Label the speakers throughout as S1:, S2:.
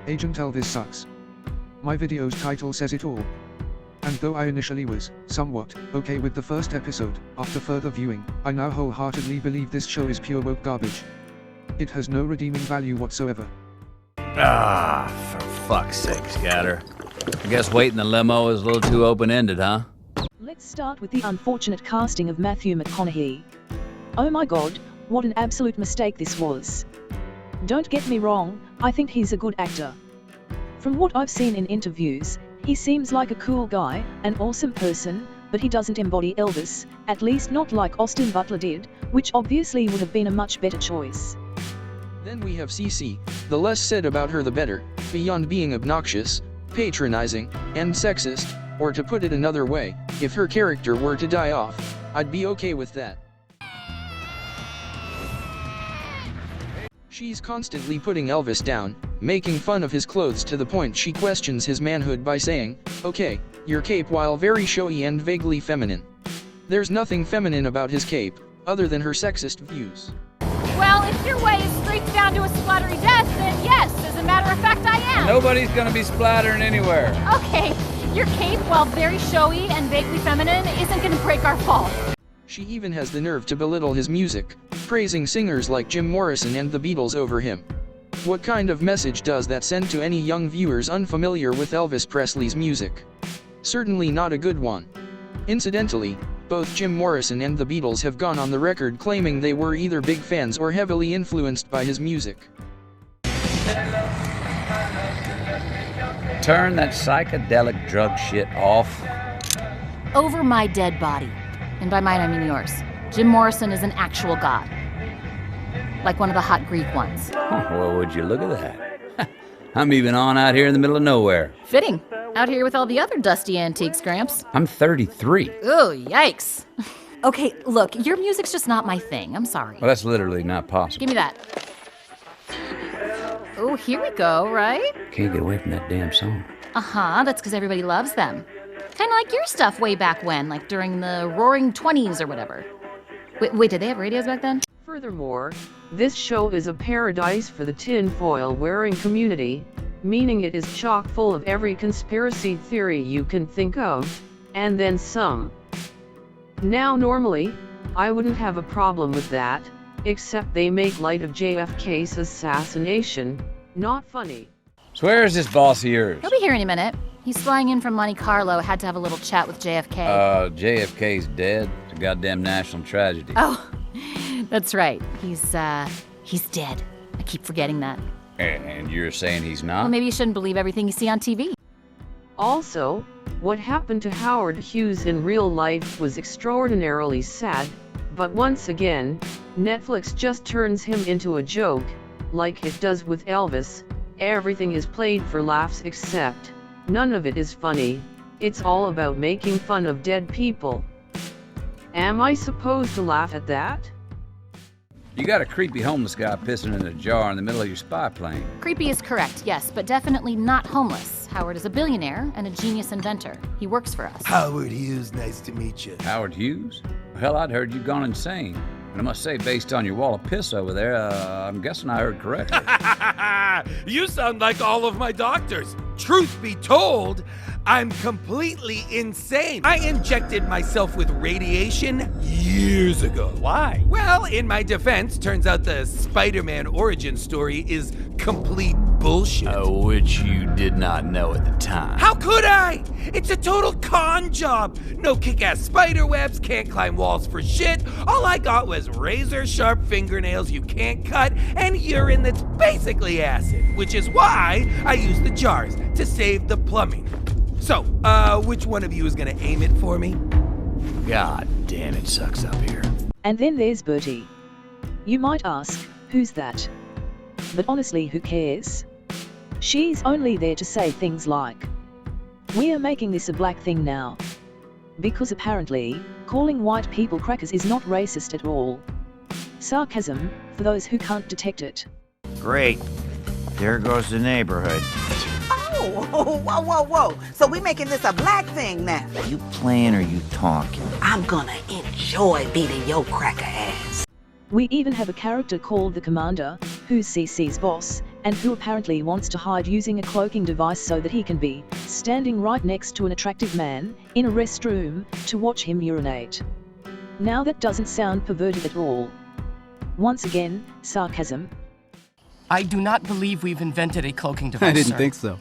S1: Agent Elvis sucks. My video's title says it all. And though I initially was somewhat okay with the first episode, after further viewing, I now wholeheartedly believe this show is pure woke garbage. It has no redeeming value whatsoever.
S2: Ah, for fuck's sake, Scatter. I guess waiting the limo is a little too open-ended, huh?
S3: Let's start with the unfortunate casting of Matthew McConaughey. Oh my god, what an absolute mistake this was. Don't get me wrong, I think he's a good actor. From what I've seen in interviews, he seems like a cool guy, an awesome person, but he doesn't embody Elvis, at least not like Austin Butler did, which obviously would have been a much better choice.
S4: Then we have Cece. The less said about her the better, beyond being obnoxious, patronizing, and sexist, or to put it another way, if her character were to die off, I'd be okay with that. She's constantly putting Elvis down, making fun of his clothes to the point she questions his manhood by saying, "Okay, your cape," while very showy and vaguely feminine. There's nothing feminine about his cape, other than her sexist views.
S5: Well, if your way is straight down to a splattery death, then yes, as a matter of fact I am.
S2: Nobody's gonna be splattering anywhere.
S5: Okay, your cape, while very showy and vaguely feminine, isn't gonna break our fall.
S4: She even has the nerve to belittle his music, praising singers like Jim Morrison and the Beatles over him. What kind of message does that send to any young viewers unfamiliar with Elvis Presley's music? Certainly not a good one. Incidentally, both Jim Morrison and the Beatles have gone on the record claiming they were either big fans or heavily influenced by his music.
S2: Turn that psychedelic drug shit off.
S5: Over my dead body. And by mine I mean yours. Jim Morrison is an actual god. Like one of the hot Greek ones.
S2: Well, would you look at that? I'm even on out here in the middle of nowhere.
S5: Fitting. Out here with all the other dusty antiques, Gramps.
S2: I'm 33.
S5: Ooh, yikes. Okay, look, your music's just not my thing. I'm sorry.
S2: Well, that's literally not possible.
S5: Give me that. Oh, here we go, right?
S2: Can't get away from that damn song.
S5: Uh-huh, that's because everybody loves them. Kind of like your stuff way back when, like during the Roaring 20s or whatever. Wait, did they have radios back then?
S6: Furthermore, this show is a paradise for the tinfoil-wearing community, meaning it is chock full of every conspiracy theory you can think of, and then some. Now normally, I wouldn't have a problem with that, except they make light of JFK's assassination. Not funny.
S2: So where is this boss of yours?
S5: He'll be here any minute. He's flying in from Monte Carlo, had to have a little chat with JFK.
S2: JFK's dead? It's a goddamn national tragedy.
S5: Oh, that's right. He's dead. I keep forgetting that.
S2: And you're saying he's not?
S5: Well, maybe you shouldn't believe everything you see on TV.
S6: Also, what happened to Howard Hughes in real life was extraordinarily sad, but once again, Netflix just turns him into a joke, like it does with Elvis. Everything is played for laughs except none of it is funny. It's all about making fun of dead people. Am I supposed to laugh at that?
S2: You got a creepy homeless guy pissing in a jar in the middle of your spy plane.
S5: Creepy is correct, yes, but definitely not homeless. Howard is a billionaire and a genius inventor. He works for us.
S7: Howard Hughes, nice to meet you.
S2: Howard Hughes? Hell, I'd heard you'd gone insane. And I must say, based on your wall of piss over there, I'm guessing I heard correctly.
S7: You sound like all of my doctors. Truth be told, I'm completely insane. I injected myself with radiation years ago. Why? Well, in my defense, turns out the Spider-Man origin story is complete bullshit.
S2: Which you did not know at the time.
S7: How could I? It's a total con job. No kick-ass spider webs, can't climb walls for shit. All I got was razor-sharp fingernails you can't cut and urine that's basically acid, which is why I use the jars to save the plumbing. So, which one of you is gonna aim it for me?
S2: God damn, it sucks up here.
S3: And then there's Bertie. You might ask, who's that? But honestly, who cares? She's only there to say things like, "We're making this a black thing now." Because apparently, calling white people crackers is not racist at all. Sarcasm, for those who can't detect it.
S8: Great. There goes the neighborhood.
S9: Oh, whoa. So we making this a black thing now?
S8: You playing or you talking?
S9: I'm gonna enjoy beating your cracker ass.
S3: We even have a character called the Commander, who's CC's boss, and who apparently wants to hide using a cloaking device so that he can be standing right next to an attractive man in a restroom to watch him urinate. Now that doesn't sound perverted at all. Once again, sarcasm.
S10: I do not believe we've invented a cloaking device,
S11: I didn't
S10: sir.
S11: think so.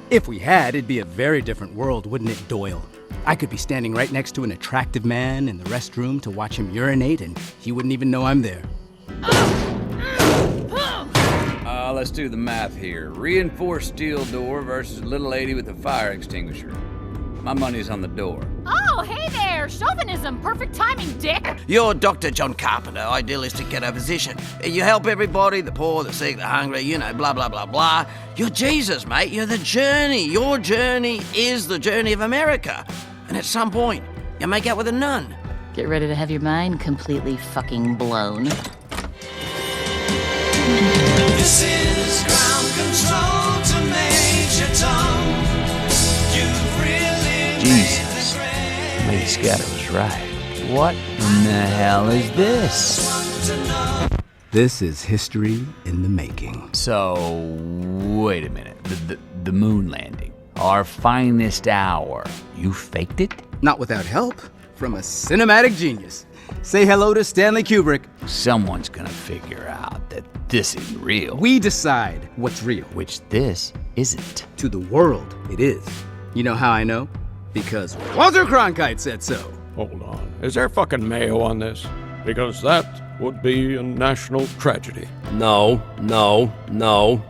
S11: If we had, it'd be a very different world, wouldn't it, Doyle? I could be standing right next to an attractive man in the restroom to watch him urinate, and he wouldn't even know I'm there.
S2: Let's do the math here. Reinforced steel door versus a little lady with a fire extinguisher. My money's on the door.
S5: Oh, hey there! Chauvinism! Perfect timing, dick!
S12: You're Dr. John Carpenter, idealistic ghetto physician. You help everybody, the poor, the sick, the hungry, you know, blah, blah, blah, blah. You're Jesus, mate. You're the journey. Your journey is the journey of America. And at some point, you make out with a nun.
S5: Get ready to have your mind completely fucking blown.
S13: This is ground control to Major Tom. You've really
S8: Jesus. Lady Scatter was right. What in the hell is this?
S11: This is history in the making.
S2: So, wait a minute. The moon landing. Our finest hour. You faked it?
S11: Not without help from a cinematic genius. Say hello to Stanley Kubrick.
S2: Someone's gonna figure out that this is real.
S11: We decide what's real.
S2: Which this isn't.
S11: To the world, it is. You know how I know? Because Walter Cronkite said so.
S14: Hold on. Is there fucking mayo on this? Because that would be a national tragedy.
S12: No, no, no.